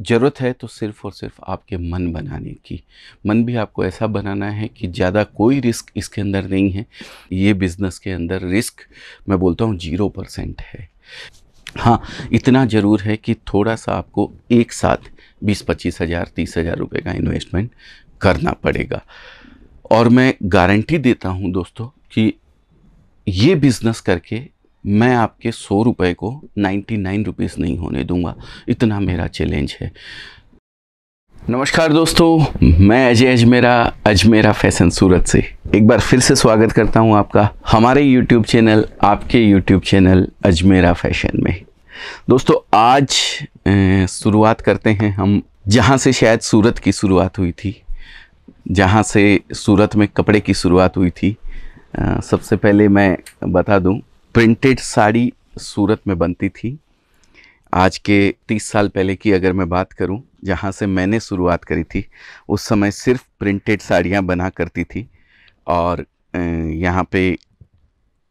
ज़रूरत है तो सिर्फ़ और सिर्फ़ आपके मन बनाने की। मन भी आपको ऐसा बनाना है कि ज़्यादा कोई रिस्क इसके अंदर नहीं है। ये बिज़नेस के अंदर रिस्क मैं बोलता हूँ 0% है। हाँ, इतना ज़रूर है कि थोड़ा-सा आपको एक साथ 20-25 हज़ार 30 हज़ार रुपये का इन्वेस्टमेंट करना पड़ेगा। और मैं गारंटी देता हूँ दोस्तों कि ये बिज़नेस करके मैं आपके 100 रुपए को 99 रुपीस नहीं होने दूंगा। इतना मेरा चैलेंज है। नमस्कार दोस्तों, मैं अजय अजमेरा फैशन सूरत से एक बार फिर से स्वागत करता हूं आपका हमारे YouTube चैनल, आपके YouTube चैनल अजमेरा फैशन में। दोस्तों आज शुरुआत करते हैं हम जहां से शायद सूरत की शुरुआत हुई थी, जहां से सूरत में कपड़े की शुरुआत हुई थी। सबसे पहले मैं बता दूं, प्रिंटेड साड़ी सूरत में बनती थी। आज के 30 साल पहले की अगर मैं बात करूं, जहां से मैंने शुरुआत करी थी, उस समय सिर्फ प्रिंटेड साड़ियां बना करती थी और यहां पे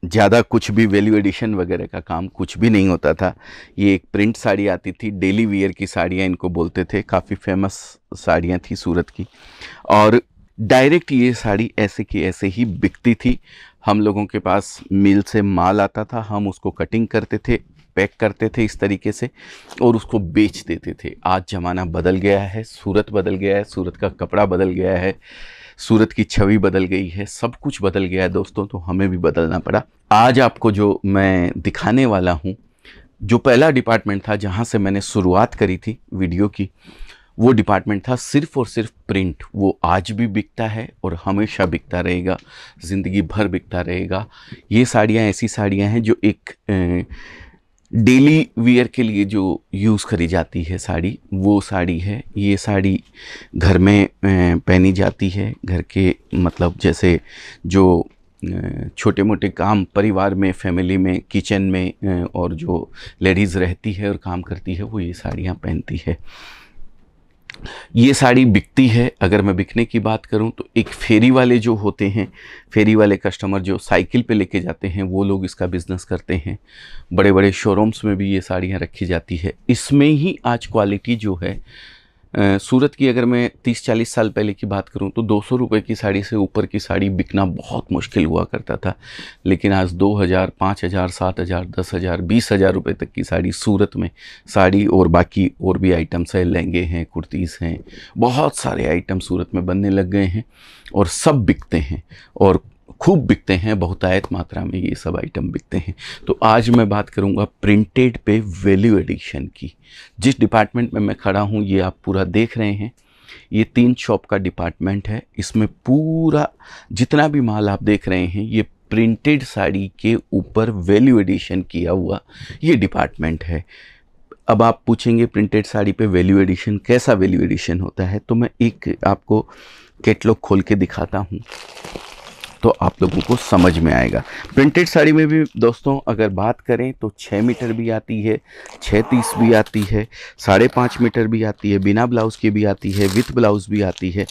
ज़्यादा कुछ भी वैल्यू एडिशन वगैरह का काम कुछ भी नहीं होता था। ये एक प्रिंट साड़ी आती थी, डेली वियर की साड़ियाँ इनको बोलते थे। काफ़ी फेमस साड़ियाँ थी सूरत की और डायरेक्ट ये साड़ी ऐसे की ऐसे ही बिकती थी। हम लोगों के पास मिल से माल आता था, हम उसको कटिंग करते थे, पैक करते थे इस तरीके से और उसको बेच देते थे। आज ज़माना बदल गया है, सूरत बदल गया है, सूरत का कपड़ा बदल गया है, सूरत की छवि बदल गई है, सब कुछ बदल गया है दोस्तों, तो हमें भी बदलना पड़ा। आज आपको जो मैं दिखाने वाला हूँ, जो पहला डिपार्टमेंट था जहाँ से मैंने शुरुआत करी थी वीडियो की, वो डिपार्टमेंट था सिर्फ़ और सिर्फ प्रिंट। वो आज भी बिकता है और हमेशा बिकता रहेगा, ज़िंदगी भर बिकता रहेगा। ये साड़ियाँ ऐसी साड़ियाँ हैं जो एक डेली वियर के लिए जो यूज़ करी जाती है साड़ी, वो साड़ी है। ये साड़ी घर में पहनी जाती है, घर के मतलब जैसे जो छोटे मोटे काम परिवार में, फैमिली में, किचन में और जो लेडीज़ रहती है और काम करती है, वो ये साड़ियाँ पहनती है। ये साड़ी बिकती है। अगर मैं बिकने की बात करूं तो एक फेरी वाले जो होते हैं, फेरी वाले कस्टमर जो साइकिल पे लेके जाते हैं, वो लोग इसका बिज़नेस करते हैं। बड़े बड़े शोरूम्स में भी ये साड़ियां रखी जाती है। इसमें ही आज क्वालिटी जो है सूरत की, अगर मैं 30-40 साल पहले की बात करूं तो 200 रुपये की साड़ी से ऊपर की साड़ी बिकना बहुत मुश्किल हुआ करता था। लेकिन आज 2000, 5000, 7000, 10,000, 20,000 रुपये तक की साड़ी सूरत में, साड़ी और बाकी और भी आइटम्स है, लहंगे हैं, कुर्तीज़ हैं, बहुत सारे आइटम सूरत में बनने लग गए हैं और सब बिकते हैं और खूब बिकते हैं। बहुतायत मात्रा में ये सब आइटम बिकते हैं। तो आज मैं बात करूंगा प्रिंटेड पे वैल्यू एडिशन की। जिस डिपार्टमेंट में मैं खड़ा हूं, ये आप पूरा देख रहे हैं, ये 3 शॉप का डिपार्टमेंट है। इसमें पूरा जितना भी माल आप देख रहे हैं, ये प्रिंटेड साड़ी के ऊपर वैल्यू एडिशन किया हुआ ये डिपार्टमेंट है। अब आप पूछेंगे प्रिंटेड साड़ी पे वैल्यू एडिशन, कैसा वैल्यू एडिशन होता है? तो मैं एक आपको कैटलॉग खोल के दिखाता हूँ तो आप लोगों को समझ में आएगा। प्रिंटेड साड़ी में भी दोस्तों अगर बात करें तो 6 मीटर भी आती है, 630 भी आती है, 5.5 मीटर भी आती है, बिना ब्लाउज़ की भी आती है, विथ ब्लाउज़ भी आती है।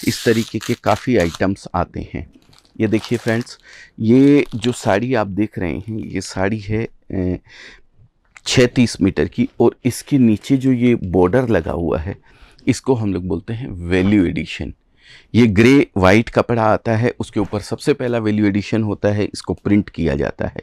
इस तरीके के काफ़ी आइटम्स आते हैं। ये देखिए फ्रेंड्स, ये जो साड़ी आप देख रहे हैं, ये साड़ी है 630 मीटर की और इसके नीचे जो ये बॉर्डर लगा हुआ है, इसको हम लोग बोलते हैं वैल्यू एडिशन। ये ग्रे वाइट कपड़ा आता है, उसके ऊपर सबसे पहला वैल्यू एडिशन होता है, इसको प्रिंट किया जाता है।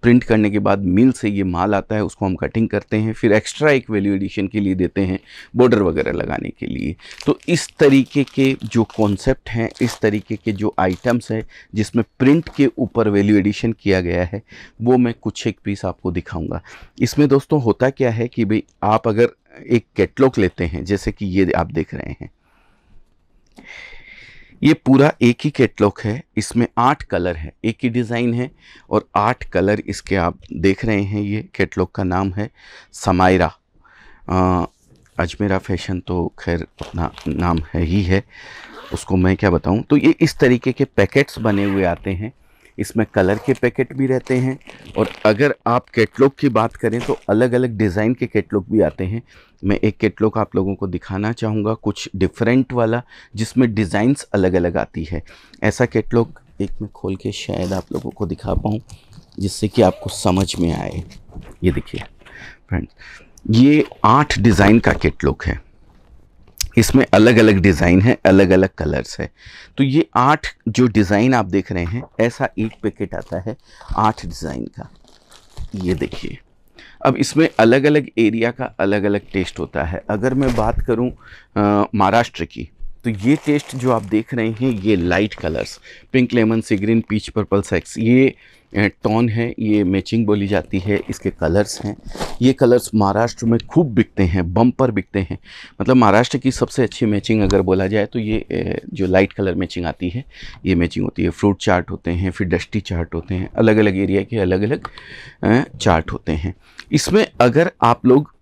प्रिंट करने के बाद मिल से ये माल आता है, उसको हम कटिंग करते हैं, फिर एक्स्ट्रा एक वैल्यू एडिशन के लिए देते हैं, बॉर्डर वगैरह लगाने के लिए। तो इस तरीके के जो कॉन्सेप्ट हैं, इस तरीके के जो आइटम्स हैं जिसमें प्रिंट के ऊपर वैल्यू एडिशन किया गया है, वो मैं कुछ एक पीस आपको दिखाऊँगा। इसमें दोस्तों होता क्या है कि भाई आप अगर एक कैटलॉग लेते हैं, जैसे कि ये आप देख रहे हैं, ये पूरा एक ही कैटलॉग है। इसमें 8 कलर है, एक ही डिज़ाइन है और 8 कलर इसके आप देख रहे हैं। ये कैटलॉग का नाम है समायरा। अजमेरा फैशन तो खैर अपना नाम है ही है, उसको मैं क्या बताऊं। तो ये इस तरीके के पैकेट्स बने हुए आते हैं। इसमें कलर के पैकेट भी रहते हैं और अगर आप कैटलॉग की बात करें तो अलग अलग डिज़ाइन के कैटलॉग भी आते हैं। मैं एक कैटलॉग आप लोगों को दिखाना चाहूँगा, कुछ डिफरेंट वाला, जिसमें डिज़ाइंस अलग अलग आती है। ऐसा कैटलॉग एक मैं खोल के शायद आप लोगों को दिखा पाऊँ, जिससे कि आपको समझ में आए। ये देखिए फ्रेंड्स, ये 8 डिज़ाइन का कैटलॉग है। इसमें अलग अलग डिज़ाइन है, अलग अलग कलर्स है। तो ये 8 जो डिज़ाइन आप देख रहे हैं, ऐसा एक पैकेट आता है 8 डिज़ाइन का। ये देखिए, अब इसमें अलग अलग एरिया का अलग अलग टेस्ट होता है। अगर मैं बात करूं महाराष्ट्र की, तो ये टेस्ट जो आप देख रहे हैं, ये लाइट कलर्स, पिंक, लेमन, सी ग्रीन, पीच, पर्पल, सेक्स, ये टोन है, ये मैचिंग बोली जाती है। इसके कलर्स हैं, ये कलर्स महाराष्ट्र में खूब बिकते हैं, बम्पर बिकते हैं। मतलब महाराष्ट्र की सबसे अच्छी मैचिंग अगर बोला जाए तो ये जो लाइट कलर मैचिंग आती है, ये मैचिंग होती है। फ्रूट चार्ट होते हैं, फिर डस्टी चार्ट होते हैं, अलग अलग एरिया के अलग अलग चार्ट होते हैं। इसमें अगर आप लोग,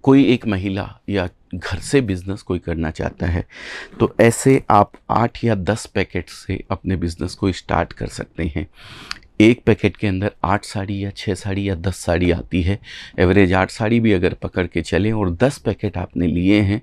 कोई एक महिला या घर से बिज़नेस कोई करना चाहता है, तो ऐसे आप 8 या 10 पैकेट से अपने बिज़नेस को स्टार्ट कर सकते हैं। एक पैकेट के अंदर 8 साड़ी या 6 साड़ी या 10 साड़ी आती है। एवरेज 8 साड़ी भी अगर पकड़ के चलें और 10 पैकेट आपने लिए हैं,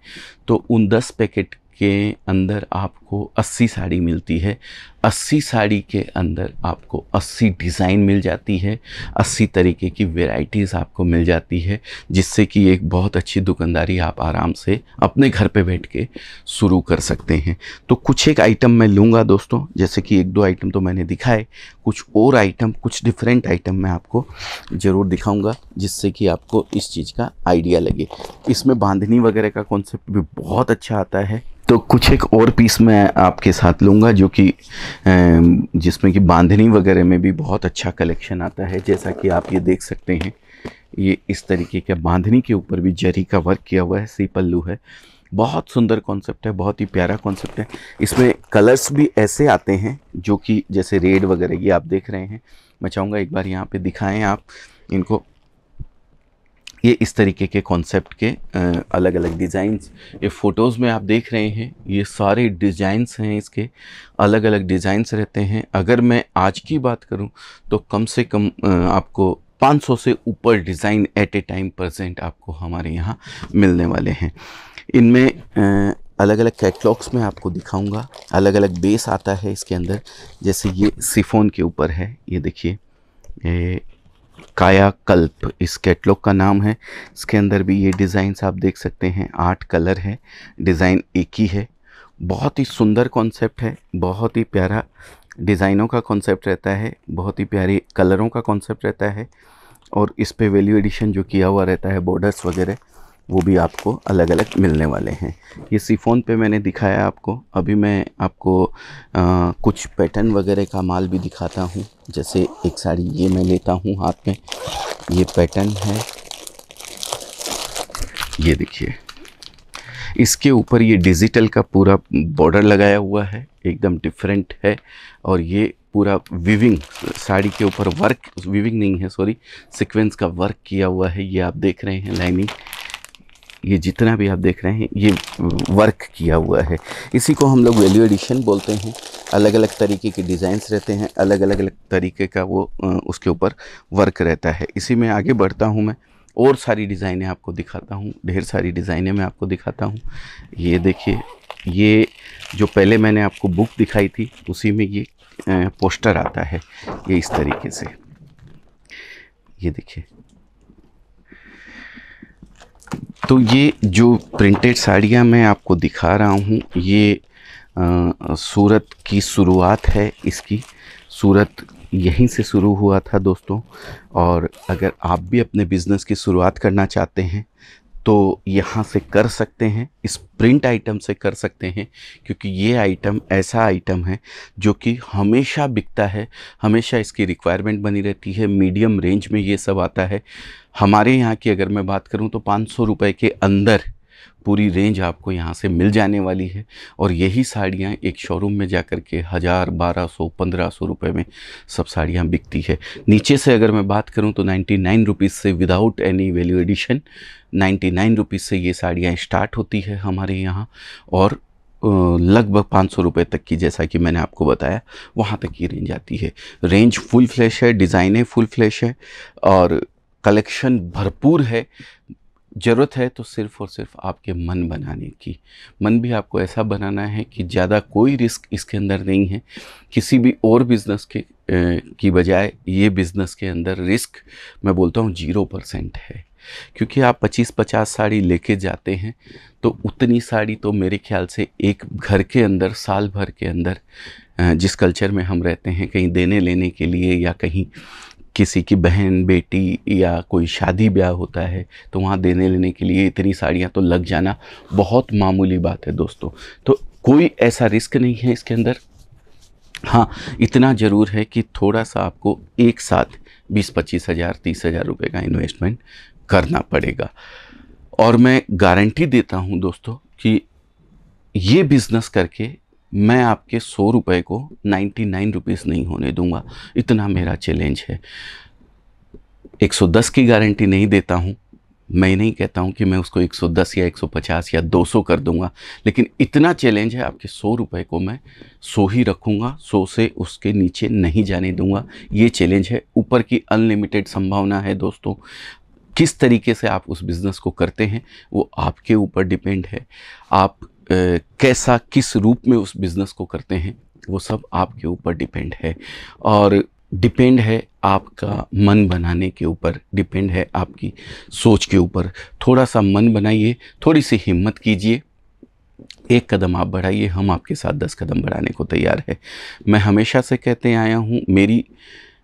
तो उन 10 पैकेट के अंदर आपको 80 साड़ी मिलती है। 80 साड़ी के अंदर आपको 80 डिज़ाइन मिल जाती है, 80 तरीके की वैरायटीज़ आपको मिल जाती है, जिससे कि एक बहुत अच्छी दुकानदारी आप आराम से अपने घर पे बैठ के शुरू कर सकते हैं। तो कुछ एक आइटम मैं लूँगा दोस्तों, जैसे कि 1-2 आइटम तो मैंने दिखाए, कुछ और आइटम, कुछ डिफरेंट आइटम मैं आपको ज़रूर दिखाऊँगा, जिससे कि आपको इस चीज़ का आइडिया लगे। इसमें बांधनी वगैरह का कॉन्सेप्ट भी बहुत अच्छा आता है। तो कुछ एक और पीस मैं आपके साथ लूँगा, जो कि जिसमें कि बांधनी वगैरह में भी बहुत अच्छा कलेक्शन आता है। जैसा कि आप ये देख सकते हैं, ये इस तरीके के बांधनी के ऊपर भी जरी का वर्क किया हुआ है, सी पल्लू है। बहुत सुंदर कॉन्सेप्ट है, बहुत ही प्यारा कॉन्सेप्ट है। इसमें कलर्स भी ऐसे आते हैं जो कि जैसे रेड वगैरह, ये आप देख रहे हैं। मैं चाहूँगा एक बार यहाँ पे दिखाएं आप इनको। ये इस तरीके के कॉन्सेप्ट के अलग अलग डिज़ाइंस, ये फ़ोटोज़ में आप देख रहे हैं, ये सारे डिज़ाइंस हैं, इसके अलग अलग डिज़ाइंस रहते हैं। अगर मैं आज की बात करूं तो कम से कम आपको 500 से ऊपर design at a time present आपको हमारे यहाँ मिलने वाले हैं। इनमें अलग अलग कैटलॉग्स में आपको दिखाऊंगा। अलग अलग बेस आता है इसके अंदर, जैसे ये सिफोन के ऊपर है, ये देखिए, ये कायाकल्प इस कैटलॉग का नाम है। इसके अंदर भी ये डिज़ाइंस आप देख सकते हैं, 8 कलर है, डिज़ाइन एक ही है। बहुत ही सुंदर कॉन्सेप्ट है, बहुत ही प्यारा डिज़ाइनों का कॉन्सेप्ट रहता है, बहुत ही प्यारे कलरों का कॉन्सेप्ट रहता है। और इस पे वैल्यू एडिशन जो किया हुआ रहता है, बॉर्डर्स वगैरह, वो भी आपको अलग अलग मिलने वाले हैं। ये सिफोन पे मैंने दिखाया आपको। अभी मैं आपको कुछ पैटर्न वगैरह का माल भी दिखाता हूँ। जैसे एक साड़ी ये मैं लेता हूँ हाथ में, ये पैटर्न है, ये देखिए, इसके ऊपर ये डिजिटल का पूरा बॉर्डर लगाया हुआ है, एकदम डिफरेंट है। और ये पूरा विविंग, साड़ी के ऊपर वर्क, विविंग नहीं है सॉरी, सीक्वेंस का वर्क किया हुआ है। ये आप देख रहे हैं लाइनिंग, ये जितना भी आप देख रहे हैं ये वर्क किया हुआ है। इसी को हम लोग वैल्यू एडिशन बोलते हैं। अलग अलग तरीके के डिज़ाइंस रहते हैं, अलग अलग तरीके का वो उसके ऊपर वर्क रहता है। इसी में आगे बढ़ता हूँ मैं, और सारी डिज़ाइनें आपको दिखाता हूँ, ढेर सारी डिज़ाइनें मैं आपको दिखाता हूँ। ये देखिए, ये जो पहले मैंने आपको बुक दिखाई थी, उसी में ये पोस्टर आता है, ये इस तरीके से, ये देखिए। तो ये जो प्रिंटेड साड़ियाँ मैं आपको दिखा रहा हूँ, ये सूरत की शुरुआत है। इसकी सूरत यहीं से शुरू हुआ था दोस्तों। और अगर आप भी अपने बिज़नेस की शुरुआत करना चाहते हैं तो यहाँ से कर सकते हैं, इस प्रिंट आइटम से कर सकते हैं, क्योंकि ये आइटम ऐसा आइटम है जो कि हमेशा बिकता है, हमेशा इसकी रिक्वायरमेंट बनी रहती है। मीडियम रेंज में ये सब आता है। हमारे यहाँ की अगर मैं बात करूँ तो 500 रुपये के अंदर पूरी रेंज आपको यहाँ से मिल जाने वाली है। और यही साड़ियाँ एक शोरूम में जाकर के 1000, 1200, 1500 रुपये में सब साड़ियाँ बिकती है। नीचे से अगर मैं बात करूँ तो 99 रुपीज़ से, without any value addition, 99 rupees से ये साड़ियाँ स्टार्ट होती है हमारे यहाँ। और लगभग 500 रुपये तक की, जैसा कि मैंने आपको बताया, वहाँ तक की रेंज आती है। रेंज फुल फ्लैश है, डिज़ाइनें फुल फ्लैश है, और कलेक्शन भरपूर है। ज़रूरत है तो सिर्फ़ और सिर्फ आपके मन बनाने की। मन भी आपको ऐसा बनाना है कि ज़्यादा कोई रिस्क इसके अंदर नहीं है। किसी भी और बिज़नेस की बजाय ये बिज़नेस के अंदर रिस्क, मैं बोलता हूँ, 0% है। क्योंकि आप 25-50 साड़ी लेके जाते हैं तो उतनी साड़ी तो मेरे ख्याल से एक घर के अंदर साल भर के अंदर जिस कल्चर में हम रहते हैं, कहीं देने लेने के लिए या कहीं किसी की बहन बेटी या कोई शादी ब्याह होता है तो वहाँ देने लेने के लिए इतनी साड़ियाँ तो लग जाना बहुत मामूली बात है दोस्तों। तो कोई ऐसा रिस्क नहीं है इसके अंदर। हाँ, इतना ज़रूर है कि थोड़ा सा आपको एक साथ 20-25 हज़ार 30 हज़ार रुपये का इन्वेस्टमेंट करना पड़ेगा। और मैं गारंटी देता हूँ दोस्तों कि ये बिज़नेस करके मैं आपके 100 रुपये को 99 रुपीज़ नहीं होने दूंगा, इतना मेरा चैलेंज है। 110 की गारंटी नहीं देता हूँ, मैं नहीं कहता हूँ कि मैं उसको 110 या 150 या 200 कर दूंगा, लेकिन इतना चैलेंज है, आपके 100 रुपये को मैं 100 ही रखूँगा, 100 से उसके नीचे नहीं जाने दूंगा। ये चैलेंज है। ऊपर की अनलिमिटेड संभावना है दोस्तों। किस तरीके से आप उस बिज़नेस को करते हैं वो आपके ऊपर डिपेंड है। आप कैसा किस रूप में उस बिज़नेस को करते हैं वो सब आपके ऊपर डिपेंड है। और डिपेंड है आपका मन बनाने के ऊपर, डिपेंड है आपकी सोच के ऊपर। थोड़ा सा मन बनाइए, थोड़ी सी हिम्मत कीजिए, एक कदम आप बढ़ाइए, हम आपके साथ 10 कदम बढ़ाने को तैयार है। मैं हमेशा से कहते आया हूँ,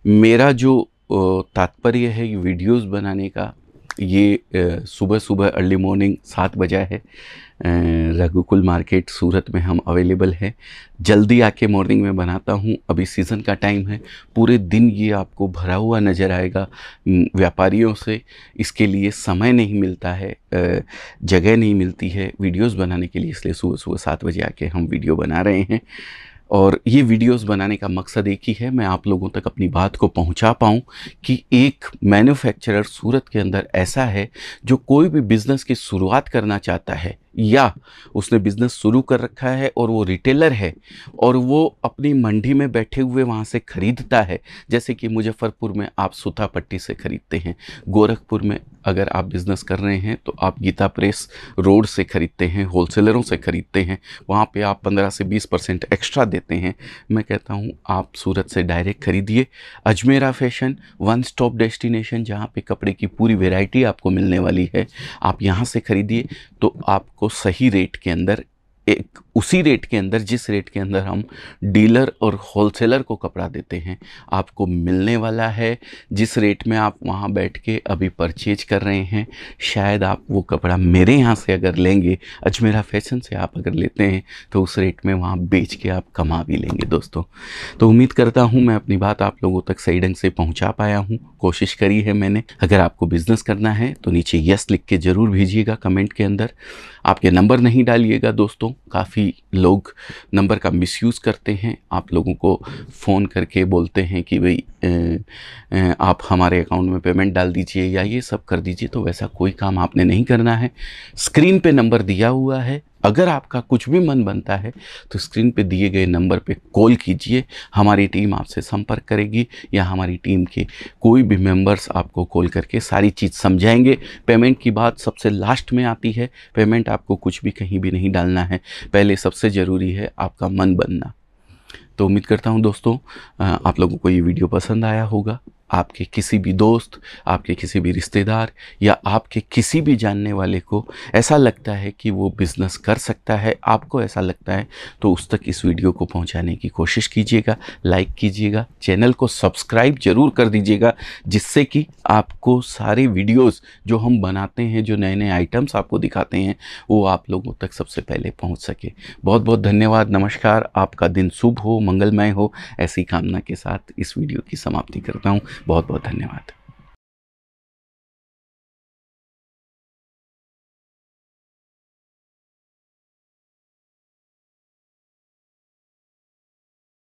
मेरा जो तात्पर्य है वीडियोस बनाने का, ये सुबह सुबह अर्ली मॉर्निंग 7 बजा है। रघुकुल मार्केट सूरत में हम अवेलेबल है। जल्दी आके मॉर्निंग में बनाता हूँ। अभी सीज़न का टाइम है, पूरे दिन ये आपको भरा हुआ नज़र आएगा व्यापारियों से। इसके लिए समय नहीं मिलता है, जगह नहीं मिलती है वीडियोस बनाने के लिए, इसलिए सुबह सुबह 7 बजे आके हम वीडियो बना रहे हैं। और ये वीडियोस बनाने का मकसद एक ही है, मैं आप लोगों तक अपनी बात को पहुंचा पाऊं कि एक मैन्युफैक्चरर सूरत के अंदर ऐसा है जो कोई भी बिज़नेस की शुरुआत करना चाहता है या उसने बिज़नेस शुरू कर रखा है और वो रिटेलर है और वो अपनी मंडी में बैठे हुए वहाँ से ख़रीदता है। जैसे कि मुजफ्फरपुर में आप सुता पट्टी से ख़रीदते हैं, गोरखपुर में अगर आप बिज़नेस कर रहे हैं तो आप गीता प्रेस रोड से ख़रीदते हैं, होलसेलरों से ख़रीदते हैं, वहाँ पे आप 15 से 20% एक्स्ट्रा देते हैं। मैं कहता हूँ आप सूरत से डायरेक्ट ख़रीदिए। Ajmera fashion one stop destination, जहाँ पे कपड़े की पूरी वैरायटी आपको मिलने वाली है, आप यहाँ से ख़रीदिए तो आपको सही रेट के अंदर, एक उसी रेट के अंदर जिस रेट के अंदर हम डीलर और होलसेलर को कपड़ा देते हैं आपको मिलने वाला है। जिस रेट में आप वहाँ बैठ के अभी परचेज कर रहे हैं, शायद आप वो कपड़ा मेरे यहाँ से अगर लेंगे, अजमेरा फैशन से आप अगर लेते हैं तो उस रेट में वहाँ बेच के आप कमा भी लेंगे दोस्तों। तो उम्मीद करता हूँ मैं अपनी बात आप लोगों तक सही ढंग से पहुँचा पाया हूँ, कोशिश करी है मैंने। अगर आपको बिज़नेस करना है तो नीचे यस लिख के ज़रूर भेजिएगा कमेंट के अंदर। आपके नंबर नहीं डालिएगा दोस्तों, काफ़ी लोग नंबर का मिसयूज़ करते हैं। आप लोगों को फ़ोन करके बोलते हैं कि भाई आप हमारे अकाउंट में पेमेंट डाल दीजिए या ये सब कर दीजिए, तो वैसा कोई काम आपने नहीं करना है। स्क्रीन पे नंबर दिया हुआ है, अगर आपका कुछ भी मन बनता है तो स्क्रीन पे दिए गए नंबर पे कॉल कीजिए, हमारी टीम आपसे संपर्क करेगी या हमारी टीम के कोई भी मेंबर्स आपको कॉल करके सारी चीज़ समझाएंगे। पेमेंट की बात सबसे लास्ट में आती है, पेमेंट आपको कुछ भी कहीं भी नहीं डालना है, पहले सबसे ज़रूरी है आपका मन बनना। तो उम्मीद करता हूँ दोस्तों आप लोगों को ये वीडियो पसंद आया होगा। आपके किसी भी दोस्त, आपके किसी भी रिश्तेदार या आपके किसी भी जानने वाले को ऐसा लगता है कि वो बिज़नेस कर सकता है, आपको ऐसा लगता है, तो उस तक इस वीडियो को पहुंचाने की कोशिश कीजिएगा, लाइक कीजिएगा, चैनल को सब्सक्राइब ज़रूर कर दीजिएगा, जिससे कि आपको सारे वीडियोस जो हम बनाते हैं, जो नए नए आइटम्स आपको दिखाते हैं, वो आप लोगों तक सबसे पहले पहुँच सके। बहुत बहुत धन्यवाद, नमस्कार। आपका दिन शुभ हो, मंगलमय हो, ऐसी कामना के साथ इस वीडियो की समाप्ति करता हूँ। बहुत बहुत धन्यवाद।